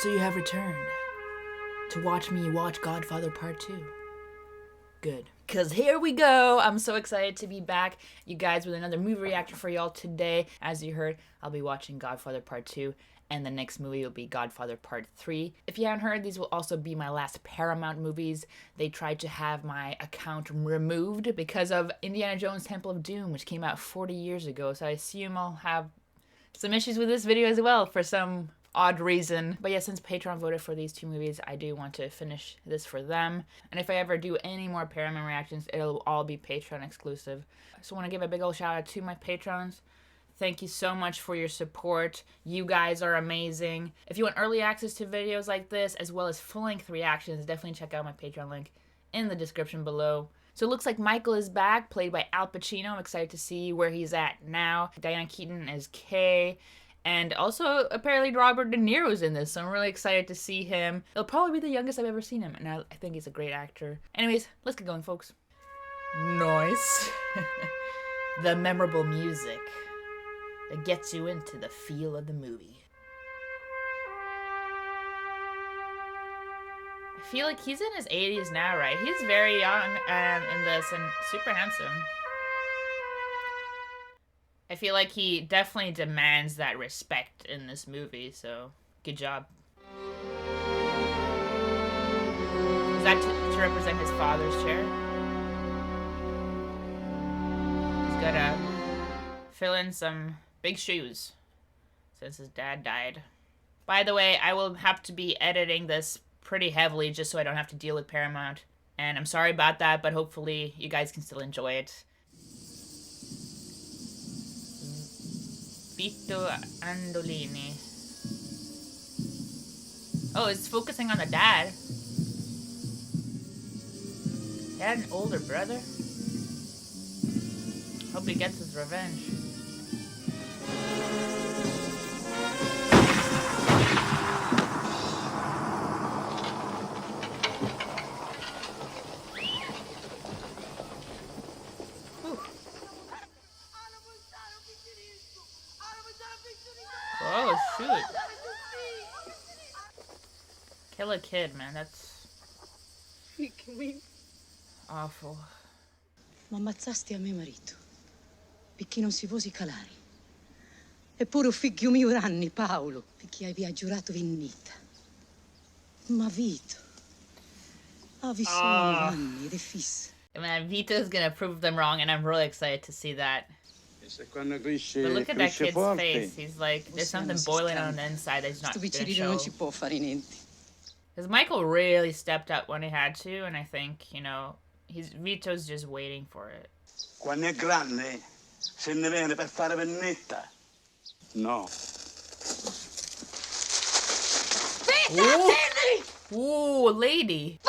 So you have returned to watch me watch Godfather Part 2. Good. Because here we go. I'm so excited to be back, you guys, with another movie reaction for y'all today. As you heard, I'll be watching Godfather Part 2, and the next movie will be Godfather Part 3. If you haven't heard, these will also be my last Paramount movies. They tried to have my account removed because of Indiana Jones Temple of Doom, which came out 40 years ago, so I assume I'll have some issues with this video as well for some odd reason. But yeah, since Patreon voted for these two movies, I do want to finish this for them. And if I ever do any more Paramount reactions, it'll all be Patreon exclusive. So I want to give a big old shout out to my patrons. Thank you so much for your support. You guys are amazing. If you want early access to videos like this, as well as full-length reactions, definitely check out my Patreon link in the description below. So it looks like Michael is back, played by Al Pacino. I'm excited to see where he's at now. Diane Keaton as Kay. And also, apparently, Robert De Niro's in this, so I'm really excited to see him. It'll probably be the youngest I've ever seen him, and I think he's a great actor. Anyways, let's get going, folks. Nice. The memorable music that gets you into the feel of the movie. I feel like he's in his 80s now, right? He's very young in this and super handsome. I feel like he definitely demands that respect in this movie, so good job. Is that to represent his father's chair? He's gotta fill in some big shoes since his dad died. By the way, I will have to be editing this pretty heavily just so I don't have to deal with Paramount. And I'm sorry about that, but hopefully you guys can still enjoy it. Vito Andolini. Oh, it's focusing on the dad. He had an older brother. Hope he gets his revenge. Oh, shoot. Kill a kid, man. That's awful. Ma ammazzasti a mio marito perché non si vosi calare. Eppure figlio mio anni, Paolo, perché avevi giurato vendetta. Ma Vito, avevi solo anni ed è fisso. Man, Vito's gonna prove them wrong, and I'm really excited to see that. But look at that kid's face. He's like, there's something boiling on the inside that's not gonna show. Because Michael really stepped up when he had to, and I think, you know, Vito's just waiting for it. Quando è grande, se ne viene per fare vendetta. No. Ooh, lady.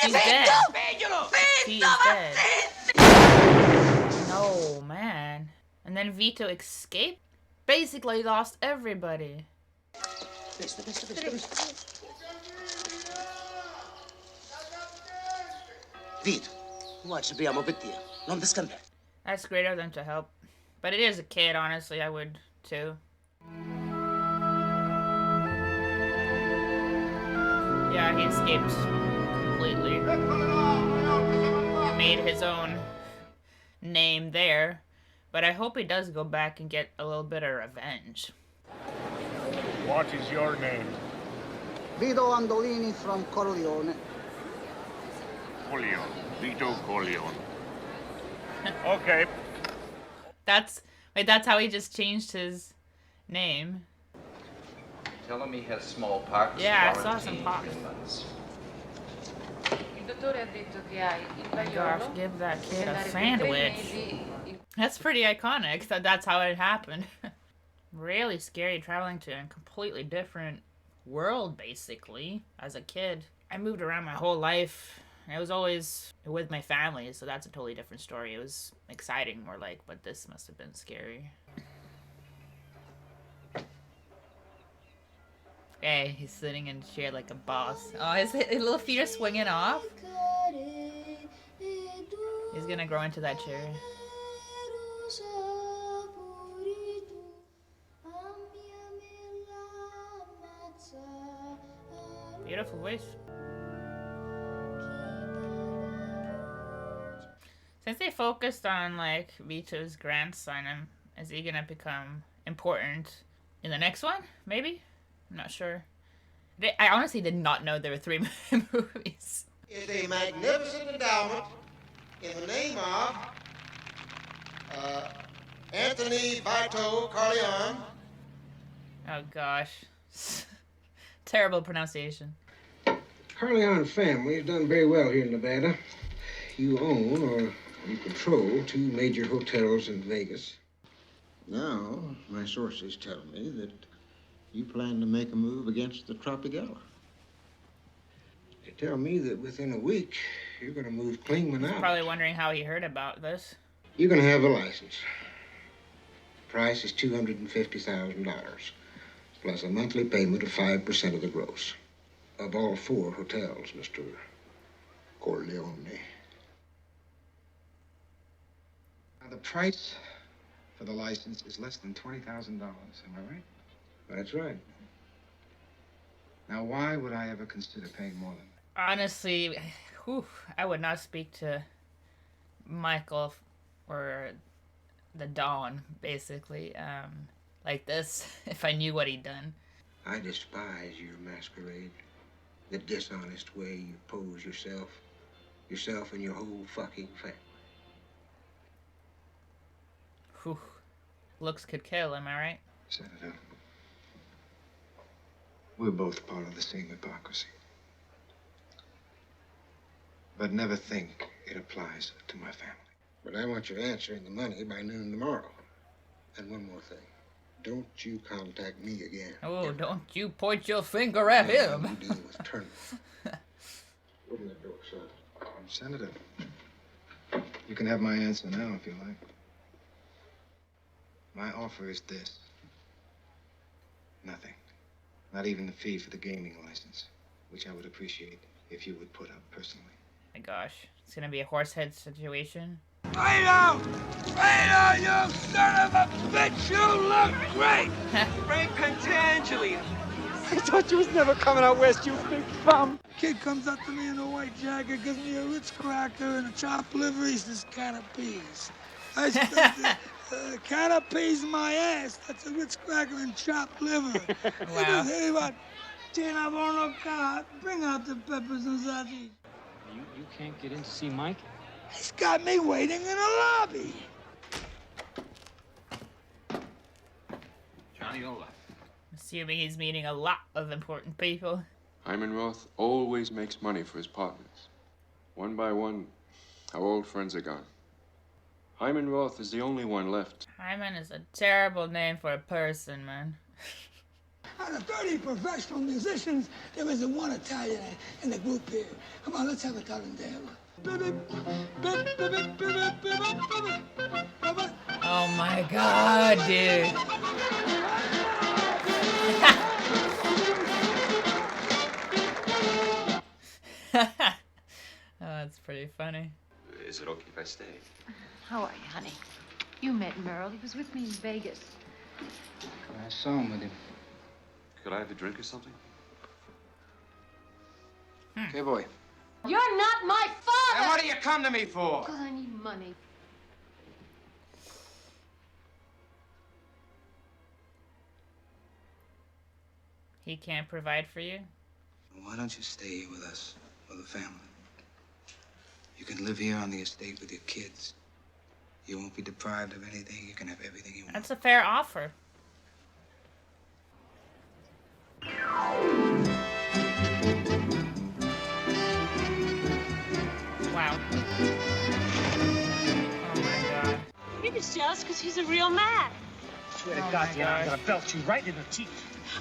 She's dead. She is dead. No, man. And then Vito escaped? Basically lost everybody. Vito, watch abbiamo per te. Non ti scandare. That's great of them to help. But it is a kid, honestly, I would too. Yeah, he escaped completely. He made his own name there. But I hope he does go back and get a little bit of revenge. What is your name? Vito Andolini from Corleone. Corleone. Vito Corleone. Okay. That's how he just changed his name. Tell him he has smallpox. Yeah, I saw some pox. Gosh, give that kid a sandwich. That's pretty iconic that that's how it happened. Really scary traveling to a completely different world, basically, as a kid. I moved around my whole life. I was always with my family, so that's a totally different story. It was exciting, more like, but this must have been scary. Hey, he's sitting in a chair like a boss. Oh, his little feet are swinging off. He's gonna grow into that chair. Beautiful voice. Since they focused on like Vito's grandson, is he gonna become important in the next one? Maybe? I'm not sure. I honestly did not know there were 3 movies. Is a magnificent endowment in the name of Anthony Vito Corleone. Oh gosh. Terrible pronunciation. Corleone family has done very well here in Nevada. You own or you control 2 major hotels in Vegas. Now, my sources tell me that you plan to make a move against the Tropicana. They tell me that within a week, you're going to move Klingman out. Probably wondering how he heard about this. You're going to have a license. Price is $250,000, plus a monthly payment of 5% of the gross. Of all 4 hotels, Mr. Corleone. Now, the price for the license is less than $20,000, am I right? That's right. Now, why would I ever consider paying more than that? Honestly, I would not speak to Michael or the Don, basically, like this, if I knew what he'd done. I despise your masquerade. The dishonest way you pose yourself and your whole fucking family. Whew. Looks could kill, am I right? Senator, we're both part of the same hypocrisy. But never think it applies to my family. But I want your answer in the money by noon tomorrow. And one more thing. Don't you contact me again. Oh, don't you point your finger at him. You deal with Turner. Open that door, son. Senator, you can have my answer now if you like. My offer is this. Nothing. Not even the fee for the gaming license, which I would appreciate if you would put up personally. My gosh, it's gonna be a horsehead situation. Vito! Vito, you son of a bitch! You look great! Frank Pentangeli. I thought you was never coming out west, you big bum. Kid comes up to me in a white jacket, gives me a Ritz cracker and a chopped liver. He says, can of peas. I said, can of peas in my ass. That's a Ritz cracker and chopped liver. Wow. Hey, what? Tina Bono car. Bring out the peppers and sausage. You can't get in to see Mike? He's got me waiting in the lobby. Johnny Ola. Assuming he's meeting a lot of important people. Hyman Roth always makes money for his partners. One by one, our old friends are gone. Hyman Roth is the only one left. Hyman is a terrible name for a person, man. Out of 30 professional musicians, there isn't one Italian in the group here. Come on, let's have a tarantella. Oh my god, dude. Oh, that's pretty funny. Is it okay if I stay? How are you, honey? You met Merle. He was with me in Vegas. I saw him with him. Could I have a drink or something? Hey, boy. You're not my father! Then what do you come to me for? Because I need money. He can't provide for you? Why don't you stay here with us, with the family? You can live here on the estate with your kids. You won't be deprived of anything. You can have everything you want. That's a fair offer. Wow. Oh my god. He was jealous because he's a real man. Swear to God, Diana, I'm gonna belt you right in the teeth.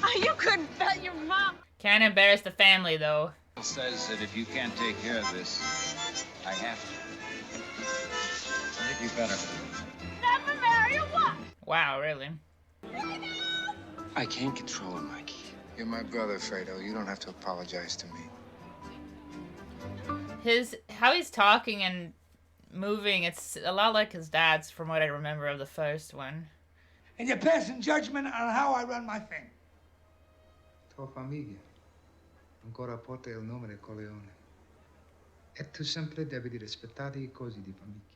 Oh, you couldn't belt your mom. Can't embarrass the family, though. It says that if you can't take care of this, I have to. I think you better. Never marry a what? Wow, really? I can't control him, Mikey. You're my brother, Fredo. You don't have to apologize to me. How he's talking and moving, it's a lot like his dad's from what I remember of the first one. And you're passing judgment on how I run my thing. Tua familia. Ancora porta il nome di Corleone. E tu sempre devi rispettare i cosi di famiglia.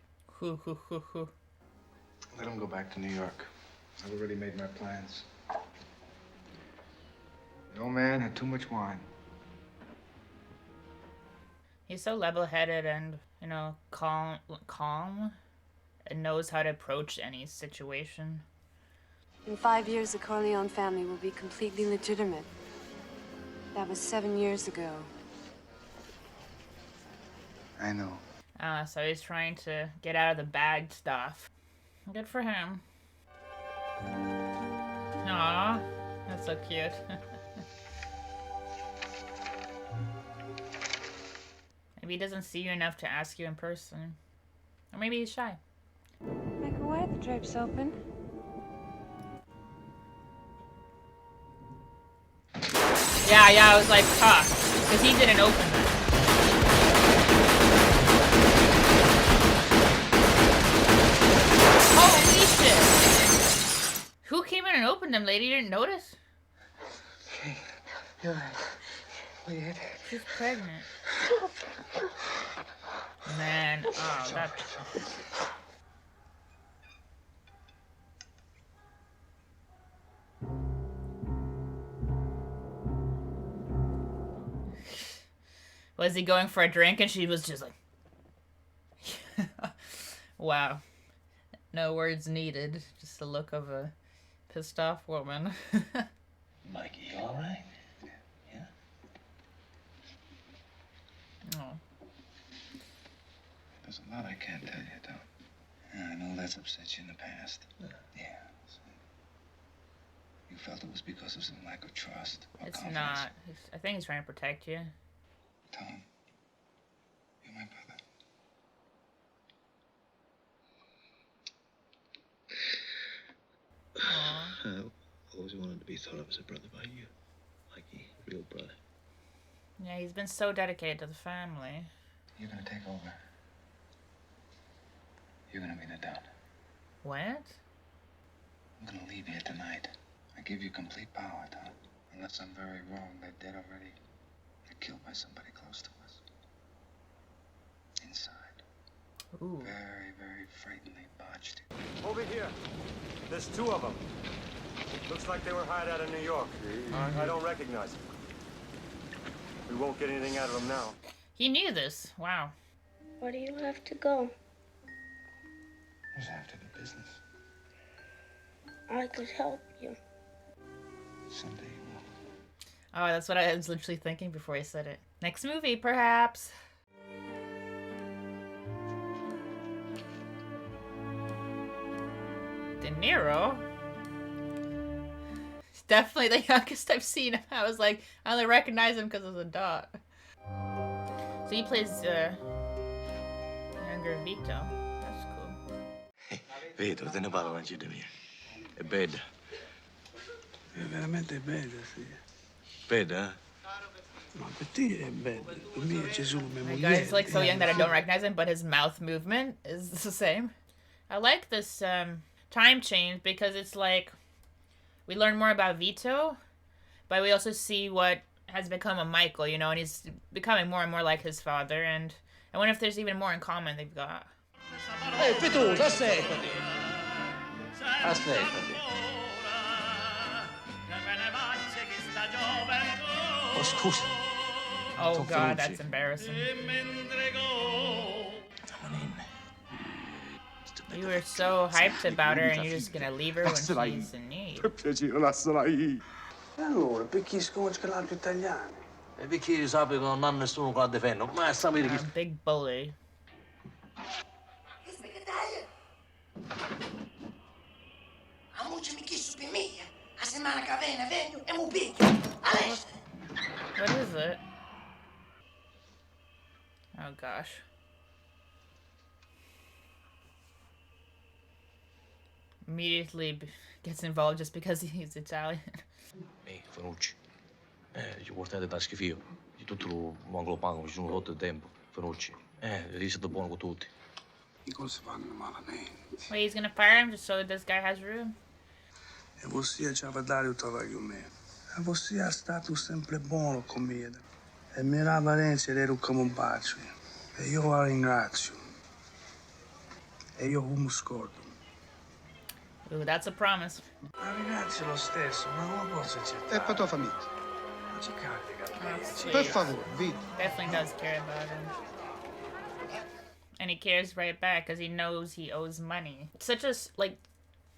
Let him go back to New York. I've already made my plans. The old man had too much wine. He's so level-headed and, you know, calm, and knows how to approach any situation. In 5 years, the Corleone family will be completely legitimate. That was 7 years ago. I know. So he's trying to get out of the bad stuff. Good for him. Aww, that's so cute. Maybe he doesn't see you enough to ask you in person. Or maybe he's shy. Michael, why are the drapes open? Yeah, I was like, huh. Because he didn't open them. Holy shit! Who came in and opened them, lady? You didn't notice? Okay, you're right. Weird. She's pregnant. Man, oh, that... Was he going for a drink and she was just like... Wow. No words needed. Just the look of a pissed off woman. Mikey, you all right? Yeah? Oh. There's a lot I can't tell you, Tom. Yeah, I know that's upset you in the past. Yeah. You felt it was because of some lack of trust or It's confidence. not. I think he's trying to protect you. Tom, you're my brother. Aww. I always wanted to be thought of as a brother by you. Mikey, real brother. Yeah, he's been so dedicated to the family. You're gonna take over. You're gonna be the Don. What? I'm gonna leave here tonight. I give you complete power, Tom. Unless I'm very wrong, they're dead already. They're killed by somebody close to us. Inside. Ooh. Very, very frighteningly botched. Over here. There's two of them. Looks like they were hired out of New York. I don't recognize them. We won't get anything out of them now. He knew this. Wow. Where do you have to go? Who's after the business? I could help you. Someday you will. Oh, that's what I was literally thinking before I said it. Next movie, perhaps. De Niro? He's definitely the youngest I've seen. I was like, I only recognize him because of the dot. So he plays younger Vito. That's cool. Vito, te ne parlo anche di me. È bella. È veramente bella, sì. Bella, Ma per te è bella. Per me è Gesù, mia My moglie. God, it's like so young that I don't recognize him, but his mouth movement is the same. I like this time change because it's like we learn more about Vito, but we also see what has become of Michael, you know, and he's becoming more and more like his father, and I wonder if there's even more in common they've got. Ehi, Fituso, aspettati! Aspettati. Oh, scusa. Oh God, that's embarrassing. You were so hyped about her and you're just gonna leave her when she's in need. Per piacere, lasciala lì. E allora, perché sconosce l'altro italiano? E perché sappi che non ha nessuno che la difende? Ma sapere che... Big bully. A mucci mi chiesto per me. A settimana che viene, vengo e mu picchio. All'est. What is it? Oh gosh. Immediately gets involved just because he's Italian. Ehi, Fanucci. Ci portate da schifio. Tutto lo mangolo pango, ci sono rotto il tempo. Fanucci. Devi essere buono con tutti. Le cose vanno malamente. Wait, he's gonna fire him just so this guy has room? E você ci va dare tutta la me. E você è stato sempre buono con me. E mi Valenza ero come un pazzo. E io la ringrazio. E io come scordo. Ooh, that's a promise. La ringrazio lo stesso, ma come posso accettare? E per tua famiglia. Non ci carica. Per favore, Vito. Definitely does care about him. And he cares right back because he knows he owes money. Such a, like,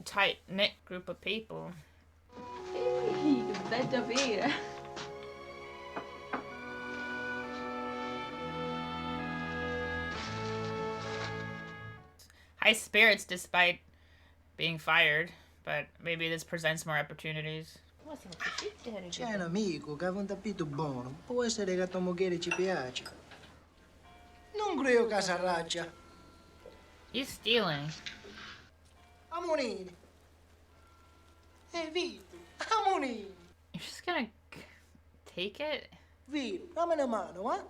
tight-knit group of people. Ehi, che bel da bere. High spirits despite being fired, but maybe this presents more opportunities. C'è un amico che ha un tappeto buono. Può essere che a tua moglie ci piace. Non credo che si arrabia. He's stealing. Amonini. Vito, Amonini. You're just gonna take it? Vito, dammi una mano, eh?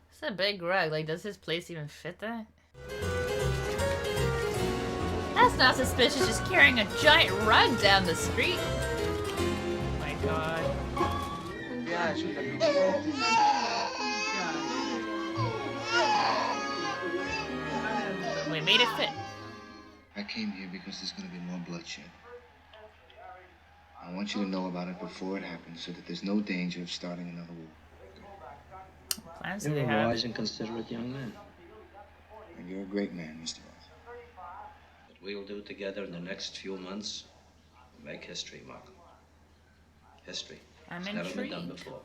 It's a big rug. Like, does his place even fit that? That's not suspicious, just carrying a giant rug down the street. Oh my god. We made it fit. I came here because there's going to be more bloodshed. I want you to know about it before it happens so that there's no danger of starting another war. Plans do You're they a have? wise and considerate young man. And you're a great man, Mr. Roth. What we'll do together in the next few months will make history, Mark. History. I'm It's never been done intrigued. before.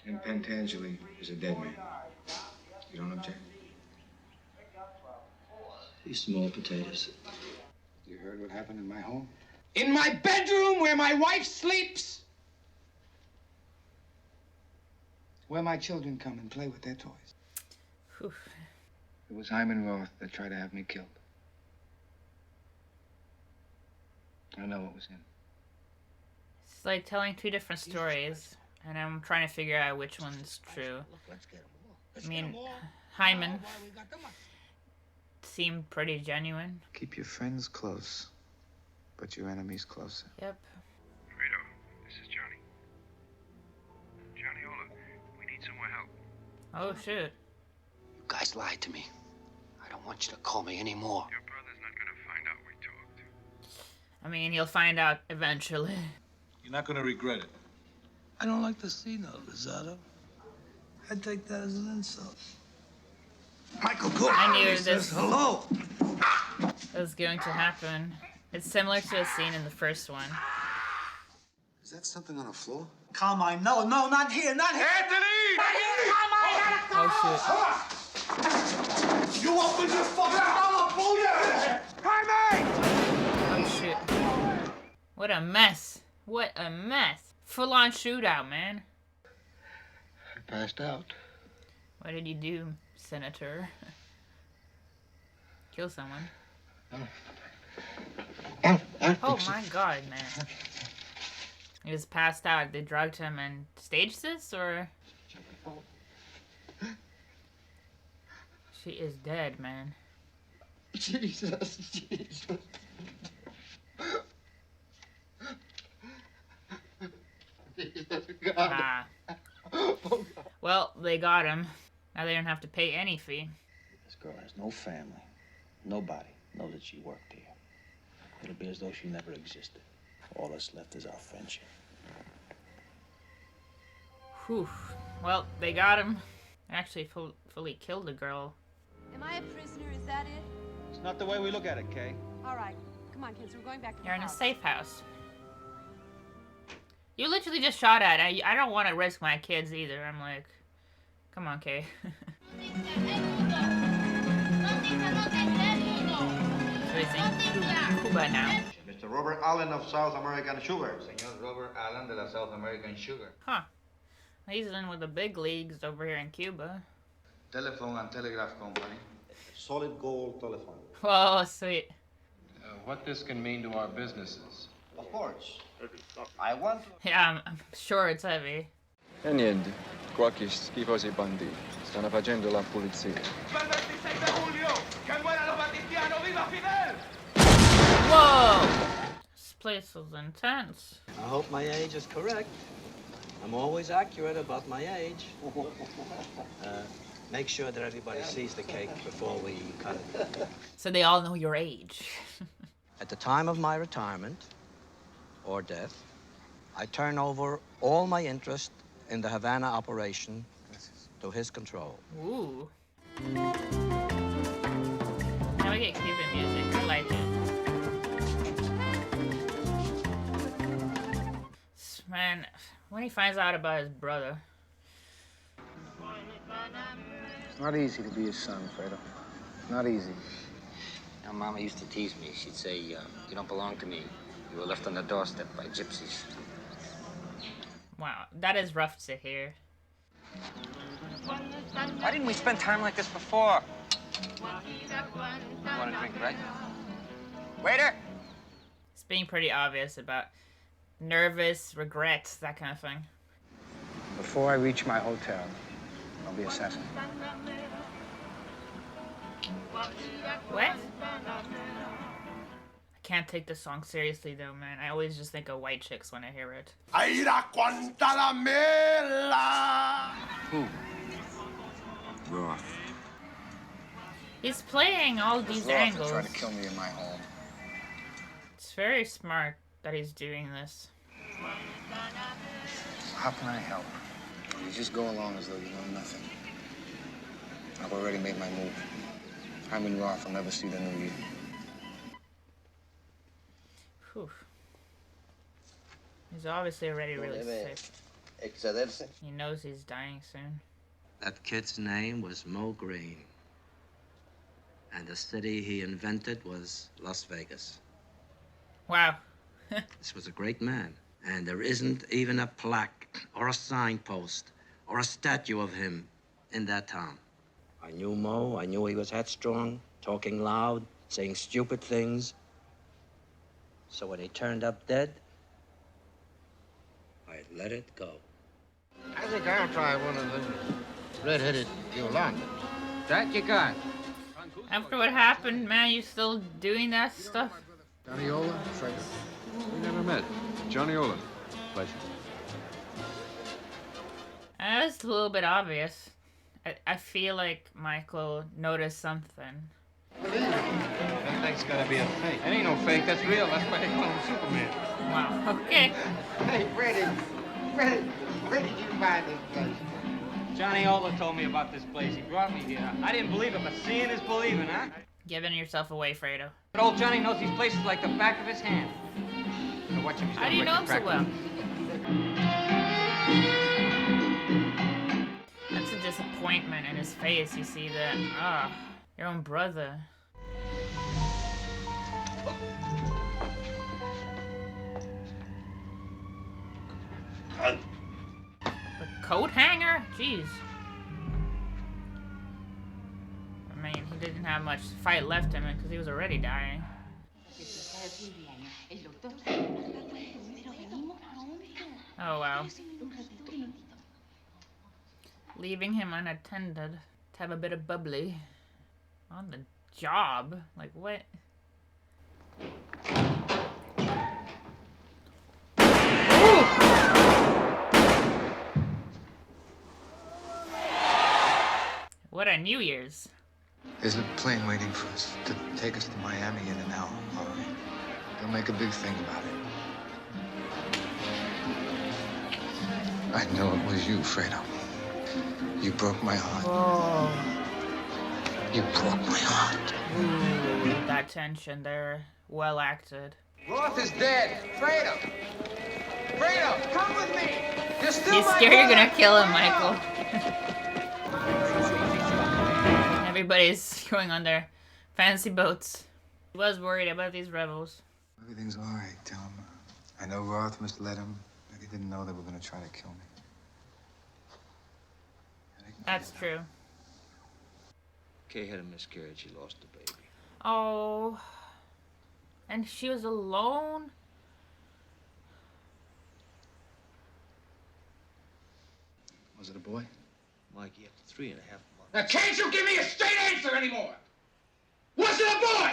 And Pentangeli is a dead man. You don't object? These small potatoes. You heard what happened in my home? In my bedroom where my wife sleeps. Where my children come and play with their toys. Whew. It was Hyman Roth that tried to have me killed. I know it was him. It's like telling two different stories, and I'm trying to figure out which one's true. I mean, Hyman seemed pretty genuine. Keep your friends close, but your enemies closer. Yep. Vito, this is Johnny. Johnny Ola, we need some more help. Oh, shoot. You guys lied to me. I don't want you to call me anymore. Your brother's not gonna find out we talked. I mean, he'll find out eventually. You're not gonna regret it. I don't like to see no Rosado. I take that as an insult. Michael Cook. I knew this says hello. was going to happen. It's similar to a scene in the first one. Is that something on the floor? Carmine, no, not here, not here. Anthony! Oh, shoot. You open your fucking mouth, bullshit! Carmine! Oh, shoot. What a mess. What a mess. Full-on shootout, man. I passed out. What did you do, Senator? Kill someone. Oh my god, man. He was passed out. They drugged him and staged this, or? She is dead, man. Jesus. Ah. Well, they got him. Now they don't have to pay any fee. This girl has no family. Nobody knows that she worked here. It'll be as though she never existed. All that's left is our friendship. Whew. Well, they got him. They actually fully killed the girl. Am I a prisoner? Is that it? It's not the way we look at it, Kay. All right. Come on, kids. We're going back to You're the in a house. safe house. You literally just shot at. I don't want to risk my kids either. I'm like, come on, Kay. So he's in Cuba now. Mr. Robert Allen of South American Sugar. Señor Robert Allen de la South American Sugar. Huh. He's in with the big leagues over here in Cuba. Telephone and Telegraph Company. Solid gold telephone. Whoa, sweet. What this can mean to our businesses. Of course. I want to... Yeah, I'm sure it's heavy. E niente, qua chi schifosi banditi. Stanno facendo la pulizia. Whoa! place is intense. I hope my age is correct. I'm always accurate about my age. Make sure that everybody sees the cake before we cut it. So they all know your age. At the time of my retirement or death, I turn over all my interest in the Havana operation to his control. Ooh. Now we get Cuban music. I like it. Man, when he finds out about his brother. It's not easy to be his son, Fredo. Not easy. Now, Mama used to tease me. She'd say, you don't belong to me. You were left on the doorstep by gypsies. Wow, that is rough to hear. Why didn't we spend time like this before? You want a drink, right? Waiter! It's being pretty obvious about nervous, regrets, that kind of thing. Before I reach my hotel, I'll be assassinated. What? I can't take this song seriously though, man. I always just think of white chicks when I hear it. Who? Roth. He's playing all these angles. Try to kill me in my home. It's very smart that he's doing this. How can I help? You just go along as though you know nothing. I've already made my move. Hyman Roth will never see the new you. Whew. He's obviously already really sick. He knows he's dying soon. That kid's name was Mo Green. And the city he invented was Las Vegas. Wow. This was a great man. And there isn't even a plaque or a signpost or a statue of him in that town. I knew Mo. I knew he was headstrong, talking loud, saying stupid things. So when he turned up dead, I let it go. I think I'll try one of the red-headed Yolandas. That you got. After what happened, man, you still doing that stuff? Johnny Ola, Fredo. We never met. Johnny Ola. Pleasure. That's a little bit obvious. I feel like Michael noticed something. That thing's gotta be a fake. It ain't no fake, that's real. That's why they call him Superman. Wow, okay. Hey, Freddie, where did you find this place? Johnny Ola told me about this place. He brought me here. I didn't believe it, but seeing is believing, huh? Giving yourself away, Fredo. But old Johnny knows these places like the back of his hand. So watch him. How do you know him so well? That's a disappointment in his face. You see that, your own brother. The coat hanger? Jeez. I mean, he didn't have much fight left in him because he was already dying. Oh, wow. Leaving him unattended to have a bit of bubbly on the job. Like, what? What a New Year's. There's a plane waiting for us to take us to Miami in an hour, all right? Don't make a big thing about it. I know it was you, Fredo. You broke my heart. Oh. You broke my heart. Ooh, that tension there. Well acted. Roth is dead. Fredo! Fredo, come with me! You're still He's my scared you're brother. gonna kill him, Michael. Everybody's going on their fancy boats. He was worried about these rebels. Everything's all right, tell him. I know Roth misled him, but he didn't know they were going to try to kill me. That's true. Kay had a miscarriage. She lost the baby. Oh. And she was alone? Was it a boy? Mikey, after 3.5 months. Now, can't you give me a straight answer anymore? Was it a boy?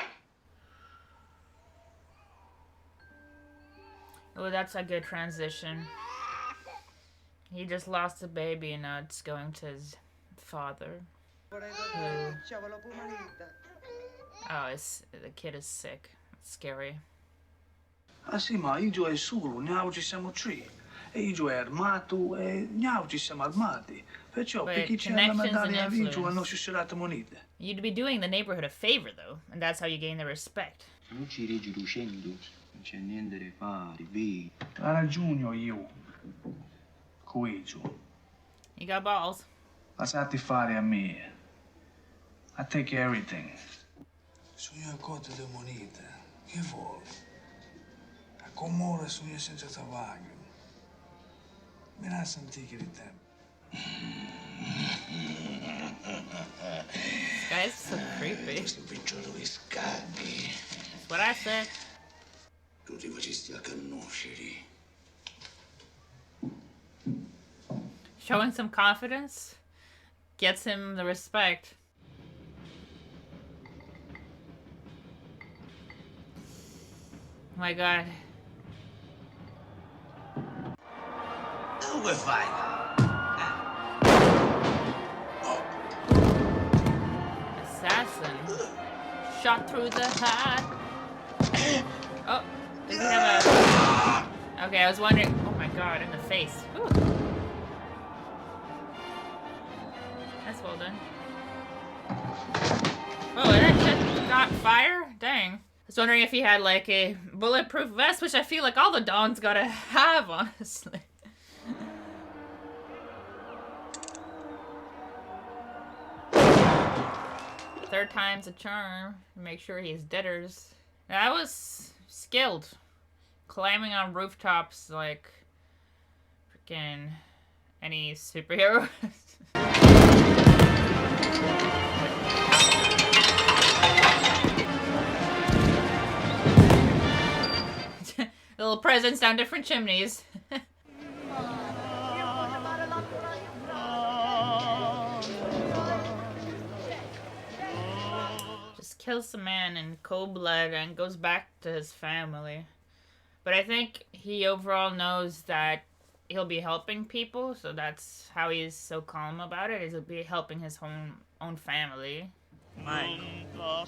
Oh, that's a good transition. He just lost a baby and now it's going to his father. Who... Oh, the kid is sick. It's scary. Ah sì, ma io è solo, noi ci siamo tre. E io è armato e noi ci siamo armati. Perciò, per chi c'è la medaglia io non ci sarà moneta. You'd be doing the neighborhood a favor, though, and that's how you gain their respect. Non ci reggi lucendo, non c'è niente da fare, vedi? Ha ragione io. Coeggio. You got balls. Lasciate fare a me. I take everything. Sogno a conto di monete. Che vuole? A Comore sogno senza tabaco. Me la antiche di tempo. This guy's so creepy. Questo picciolo di scagli. That's what I said. Tu ti facesti a conoscere. Showing some confidence gets him the respect. Oh my god. Dove fai? Assassin. Shot through the heart. Oh, does he have a... Okay, I was wondering... Oh my god, in the face. Whew. That's well done. Oh, that got fire? Dang. I was wondering if he had like a bulletproof vest, which I feel like all the Dons gotta have, honestly. Third time's a charm. Make sure he's deaders. That was skilled. Climbing on rooftops like freaking any superhero. Little presents down different chimneys. Just kills a man in cold blood and goes back to his family. But I think he overall knows that he'll be helping people, so that's how he's so calm about it, is he'll be helping his own family. Michael.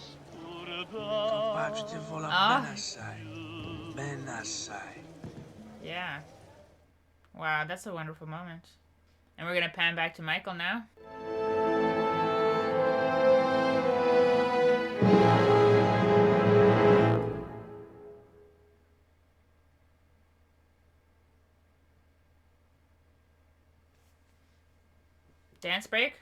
Yeah. Wow, that's a wonderful moment. And we're gonna pan back to Michael now. Dance break?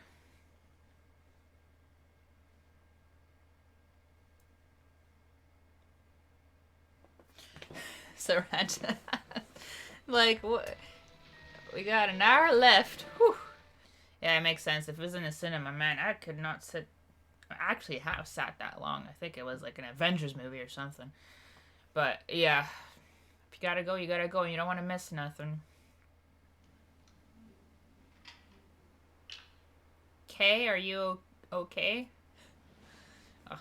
Saranta. Like, what? We got an hour left. Whew. Yeah, it makes sense. If it was in a cinema, man, I could not sit... I actually have sat that long. I think it was like an Avengers movie or something. But, yeah. If you gotta go, you gotta go. And you don't want to miss nothing. Kay, are you okay? Oh.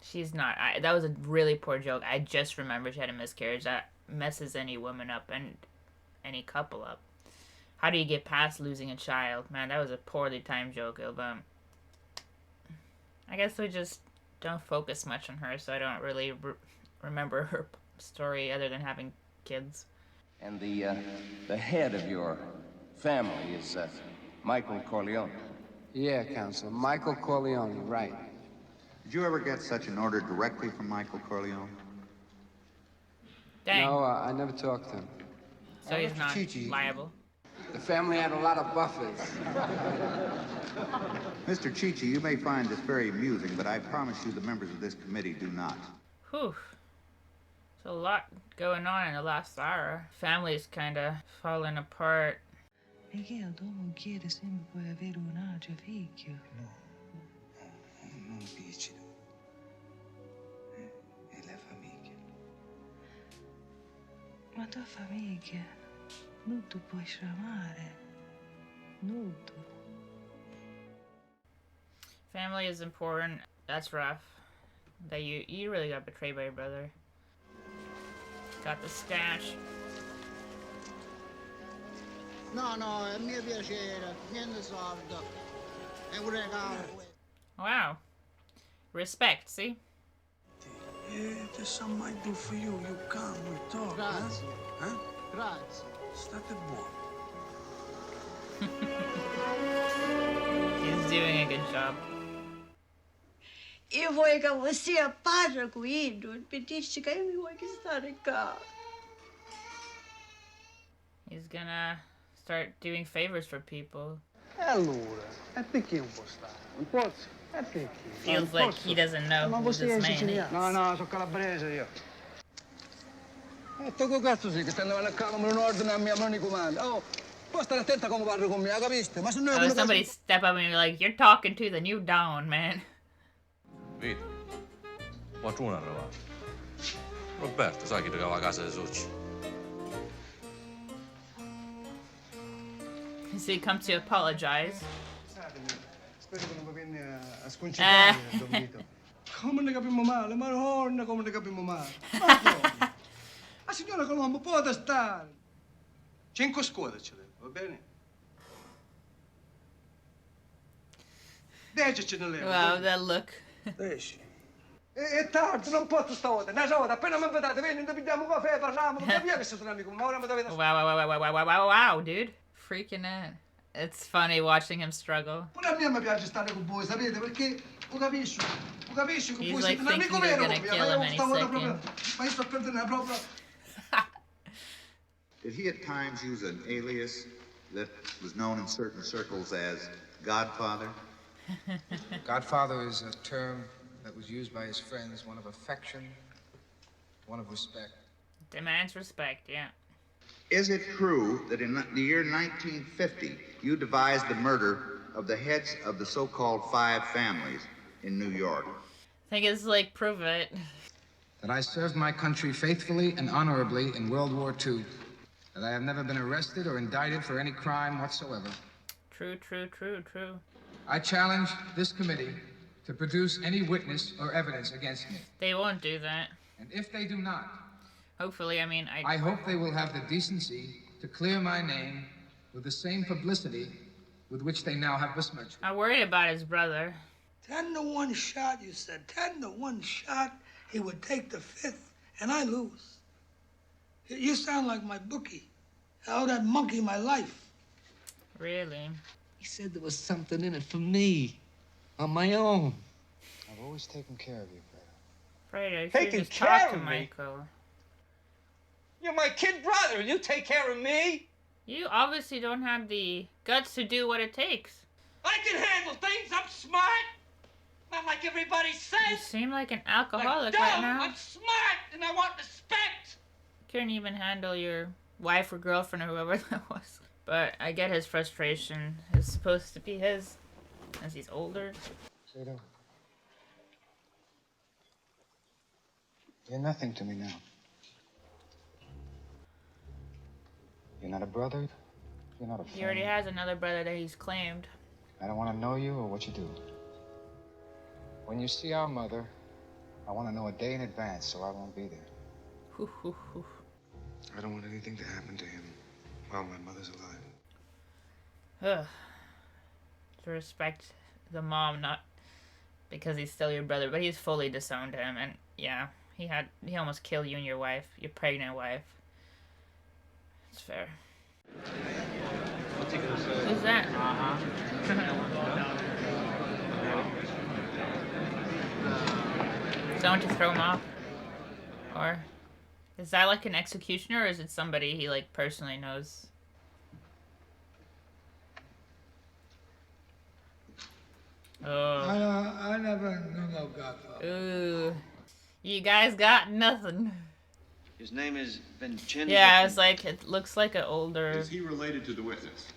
She's not. That was a really poor joke. I just remembered she had a miscarriage. That messes any woman up and any couple up. How do you get past losing a child? Man, that was a poorly timed joke. I guess we just don't focus much on her, so I don't really remember her story other than having kids. And the head of your family is Michael Corleone. Yeah, Counsel. Michael Corleone, right. Did you ever get such an order directly from Michael Corleone? Dang. No, I never talked to him. So he's not liable. The family had a lot of buffers. Mr. Chichi, you may find this very amusing, but I promise you the members of this committee do not. Whew. There's a lot going on in the last hour. Family's kind of falling apart. Miguel, tua moglie sempre puoi avere un altro figlio. Non difficile. È la famiglia. Ma tua famiglia non tu puoi amare. Non tu. Family is important. That's rough. That you really got betrayed by your brother. Got the stash. No, è mio piacere. Niente sordo. È un regalo. Wow. Respect, see? Yeah, there's something I do for you. You come, we talk, Grazie. huh? Grazie. State buono. He's doing a good job. Io voglio che voi sia padre qui, non mi dici che mi vuoi stare qua. He's gonna start doing favors for people. E allora? E perché non può stare? Non posso? E perché? Feels like he doesn't know who this man is. No, sono calabrese io. E tu che cazzo sei che stai andando a casa come un ordine a mia mano di comando? Oh, puoi stare attenta come parli con me, capiste? Ma se noi... Oh, somebody step up and be like, you're talking to the new Dawn, man. Vito, qualcuno è arrivato. Roberto, sai chi toccava la casa dei soci? So he comes to apologize. Spero che non mi vieni a sconcertare, Don Vito. Come ne capiamo male? Madonna, come ne capiamo male? Madonna. La signora Colombo può stare. 5 scuole ce l'ho, va bene? 10 ce ne levo. Wow, that look. 10. È tardi, non posso stavolta. Appena mi vedete, vieni, pigliamo un caffè, parliamo. Non via che sei un amico, ma ora mi dovete... Wow, dude. Freaking out. It's funny watching him struggle. Pure a me mi piace stare con voi, sapete? Perché lo capisco che He's voi like siete un amico thinking they're vero gonna con me. kill him any second. Ma io sto perdendo proprio... Did he at times use an alias that was known in certain circles as Godfather? Godfather is a term that was used by his friends, one of affection, one of respect. Demands respect, yeah. Is it true that in the year 1950, you devised the murder of the heads of the so-called 5 families in New York? I think it's like, prove it. That I served my country faithfully and honorably in World War II. That I have never been arrested or indicted for any crime whatsoever. True. I challenge this committee to produce any witness or evidence against me. They won't do that. And if they do not, hopefully, I hope they will have the decency to clear my name with the same publicity with which they now have besmirched me. I'm worried about his brother. 10 to 1 shot, you said. 10 to 1 shot, he would take the 5th, and I lose. You sound like my bookie. I owe that monkey my life. Really? He said there was something in it for me, on my own. I've always taken care of you, Fredo, you Taking just care talk to of me? Michael. You're my kid brother, and you take care of me? You obviously don't have the guts to do what it takes. I can handle things. I'm smart. Not like everybody says. You seem like an alcoholic Like, right dumb. now. I'm smart, and I want respect. Couldn't even handle your wife or girlfriend or whoever that was. But I get his frustration. It's supposed to be his, as he's older. Vito, you're nothing to me now. You're not a brother. You're not a friend. He already has another brother that he's claimed. I don't want to know you or what you do. When you see our mother, I want to know a day in advance so I won't be there. I don't want anything to happen to him while my mother's alive. Ugh. To respect the mom, not because he's still your brother, but he's fully disowned him, and yeah, he almost killed you and your wife, your pregnant wife. It's fair. Who's that? Someone to throw him off? Or is that like an executioner, or is it somebody he like personally knows? Oh. I never knew no Godfather. Ooh. You guys got nothing. His name is Vincenzo. Yeah, it's like, it looks like an older... Is he related to the witness?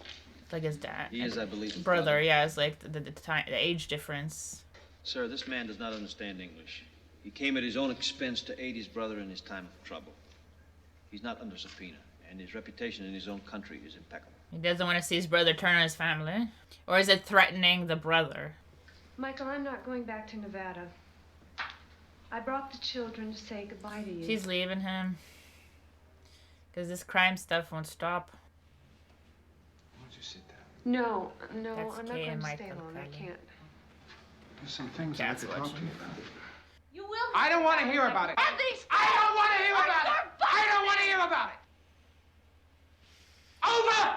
Like his dad. He is, I believe, his brother. Yeah, it's like the age difference. Sir, this man does not understand English. He came at his own expense to aid his brother in his time of trouble. He's not under subpoena, and his reputation in his own country is impeccable. He doesn't want to see his brother turn on his family. Or is it threatening the brother? Michael, I'm not going back to Nevada. I brought the children to say goodbye to you. She's leaving him. Because this crime stuff won't stop. Why don't you sit down? No, That's I'm not Kay going and to stay Michael long. I Cullen. can't. There's some things I'd like to talk to you about. You will. I don't want to hear about it. I don't want to hear about it. I don't want to hear about it. Over!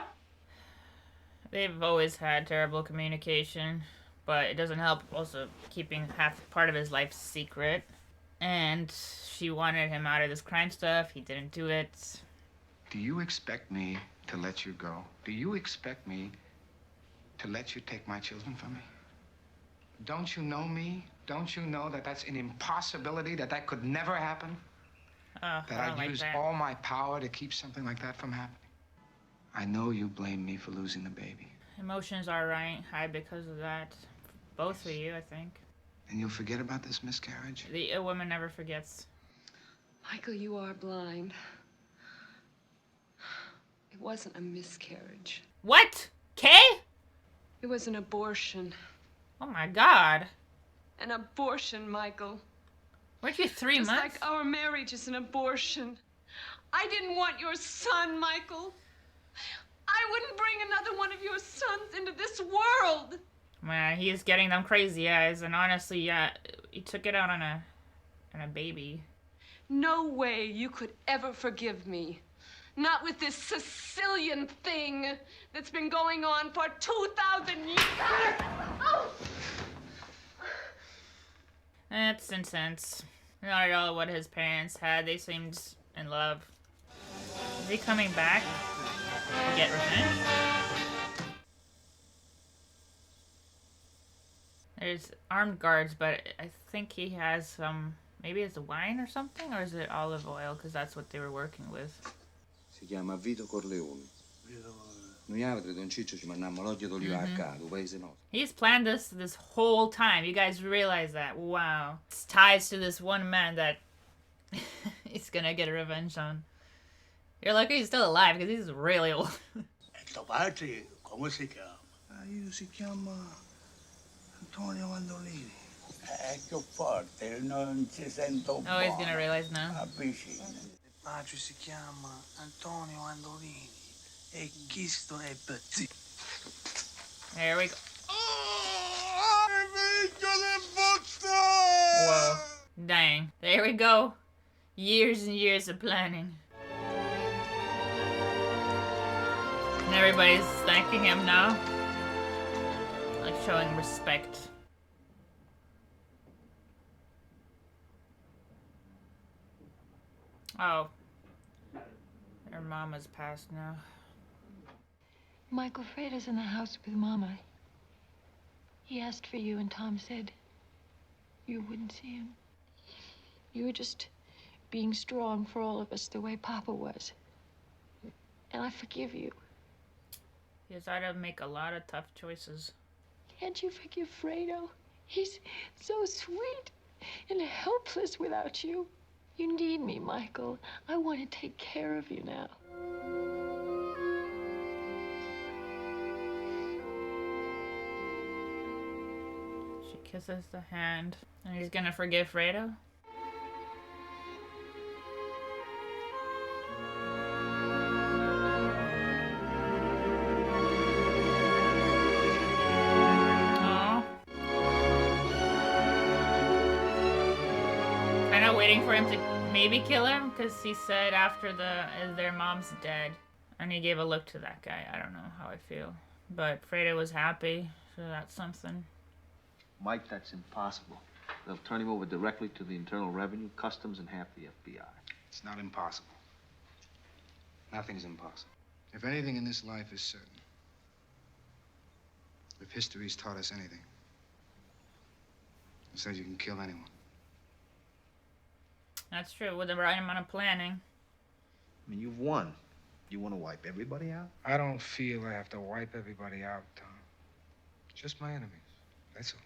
They've always had terrible communication, but it doesn't help also keeping half part of his life secret. And she wanted him out of this crime stuff. He didn't do it. Do you expect me to let you go? Do you expect me to let you take my children from me? Don't you know me? Don't you know that that's an impossibility, that could never happen? That I'd use all my power to keep something like that from happening? I know you blame me for losing the baby. Emotions are running high because of that. Both of you, I think. And you'll forget about this miscarriage? A woman never forgets. Michael, you are blind. It wasn't a miscarriage. What? Kay? It was an abortion. Oh my God. An abortion, Michael. Weren't you 3 months? Just like our marriage is an abortion. I didn't want your son, Michael. I wouldn't bring another one of your sons into this world. Man, he is getting them crazy eyes, and honestly, yeah, he took it out on a baby. No way you could ever forgive me. Not with this Sicilian thing that's been going on for 2,000 years. Oh! That's intense. Not at all what his parents had. They seemed in love. Is he coming back to get revenge? There's armed guards, but I think he has some... Maybe it's wine or something? Or is it olive oil? Because that's what they were working with. Si chiama Vito Corleone. Noi altri, Don Ciccio, ci mandiamo l'olio d'oliva a caso, paese nostro. He's planned this whole time. You guys realize that? Wow. It's ties to this one man that he's gonna get revenge on. You're lucky he's still alive because he's really old. Tuo padre, come si chiama? Io si chiama Antonio Andolini. È più forte, non ci sento Oh, he's gonna realize now. Avvicina. Padre si chiama Antonio Andolini e Cristo è Bazzi. There we go. Whoa. Dang. There we go. Years and years of planning. And everybody's thanking him now. Like showing respect. Oh. Their mama's passed now. Michael Freda's in the house with Mama. He asked for you, and Tom said you wouldn't see him. You were just being strong for all of us the way Papa was. And I forgive you. He's had to make a lot of tough choices. Can't you forgive Fredo? He's so sweet and helpless without you. You need me, Michael. I want to take care of you now. She kisses the hand. And he's gonna forgive Fredo? Waiting for him to maybe kill him, because he said after their mom's dead, and he gave a look to that guy. I don't know how I feel, but Fredo was happy, so that's something. Mike, that's impossible. They'll turn him over directly to the Internal Revenue, Customs, and half the FBI. It's not impossible. Nothing's impossible. If anything in this life is certain, if history's taught us anything, it says you can kill anyone. That's true, with the right amount of planning. I mean, you've won. You want to wipe everybody out? I don't feel I have to wipe everybody out, Tom. Just my enemies. That's all.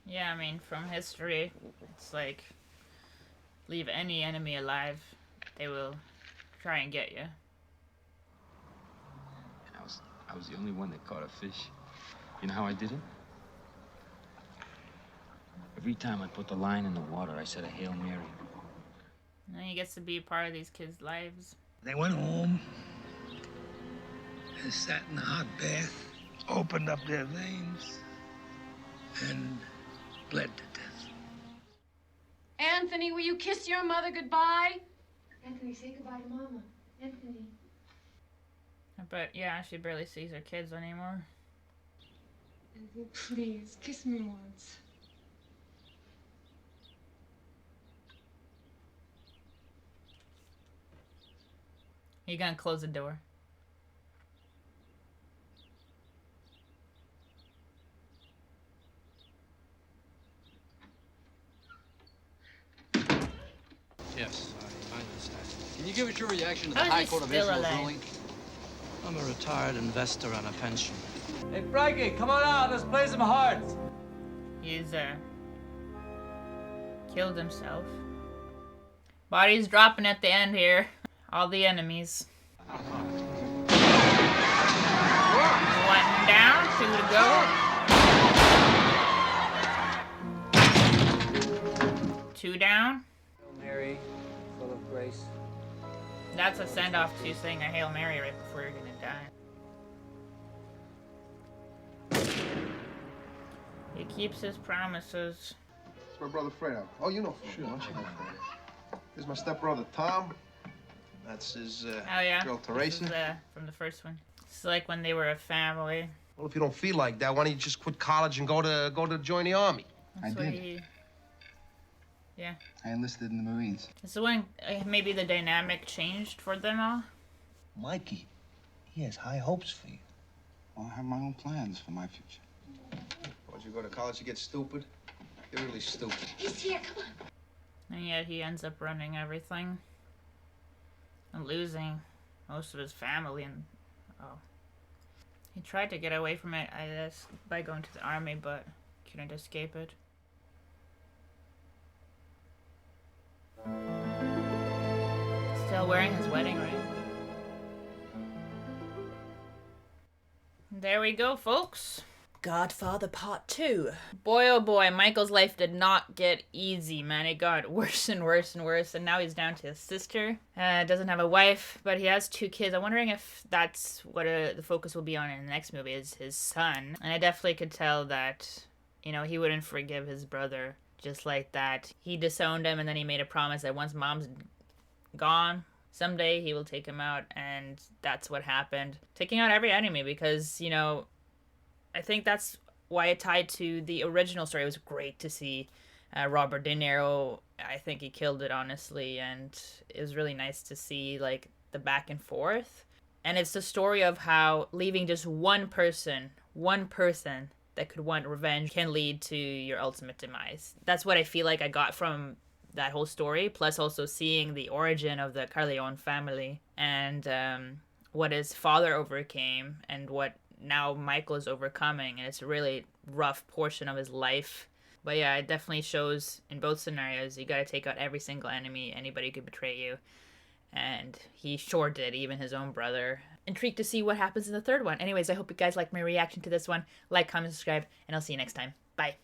Yeah, I mean, from history, it's like, leave any enemy alive, they will try and get you. And I was the only one that caught a fish. You know how I did it? Every time I put the line in the water, I said a Hail Mary. And he gets to be a part of these kids' lives. They went home and sat in a hot bath, opened up their veins, and bled to death. Anthony, will you kiss your mother goodbye? Anthony, say goodbye to Mama. Anthony. But yeah, she barely sees her kids anymore. Anthony, please, kiss me once. You gonna close the door? Yes, I understand. Can you give us your reaction to the How is High he Court of still Israel's alive? ruling? I'm a retired investor on a pension. Hey, Frankie, come on out. Let's play some hearts. He's killed himself. Bodies dropping at the end here. All the enemies. One down, 2 to go. 2 down. Hail Mary, full of grace. That's a send-off to saying a Hail Mary right before you're gonna die. He keeps his promises. It's my brother Fredo. Oh, you know Fredo. Sure, don't you know Fredo? This is my stepbrother Tom. That's his Oh yeah, girl Teresa. This is, from the first one. It's like when they were a family. Well, if you don't feel like that, why don't you just quit college and go to join the army? That's what Yeah. I enlisted in the Marines. So when maybe the dynamic changed for them all. Mikey, he has high hopes for you. Well, I have my own plans for my future. Once you go to college, you get stupid. You're really stupid. He's here, come on. And yet he ends up running everything. And losing most of his family and he tried to get away from it, I guess, by going to the army, but couldn't escape it. Still wearing his wedding ring. There we go, folks. Godfather Part 2. Boy, oh boy, Michael's life did not get easy, man. It got worse and worse and worse, and now he's down to his sister. Doesn't have a wife, but he has 2 kids. I'm wondering if that's what the focus will be on in the next movie, is his son. And I definitely could tell that, you know, he wouldn't forgive his brother just like that. He disowned him, and then he made a promise that once mom's gone, someday he will take him out, and that's what happened. Taking out every enemy because, you know, I think that's why it tied to the original story. It was great to see Robert De Niro. I think he killed it, honestly, and it was really nice to see, like, the back and forth. And it's the story of how leaving just one person that could want revenge can lead to your ultimate demise. That's what I feel like I got from that whole story, plus also seeing the origin of the Corleone family and what his father overcame and what now Michael is overcoming, and it's a really rough portion of his life. But yeah, it definitely shows in both scenarios you gotta take out every single enemy. Anybody could betray you, and he sure did, even his own brother. Intrigued to see what happens in the third one. Anyways, I hope you guys liked my reaction to this one. Like, comment, subscribe, and I'll see you next time. Bye.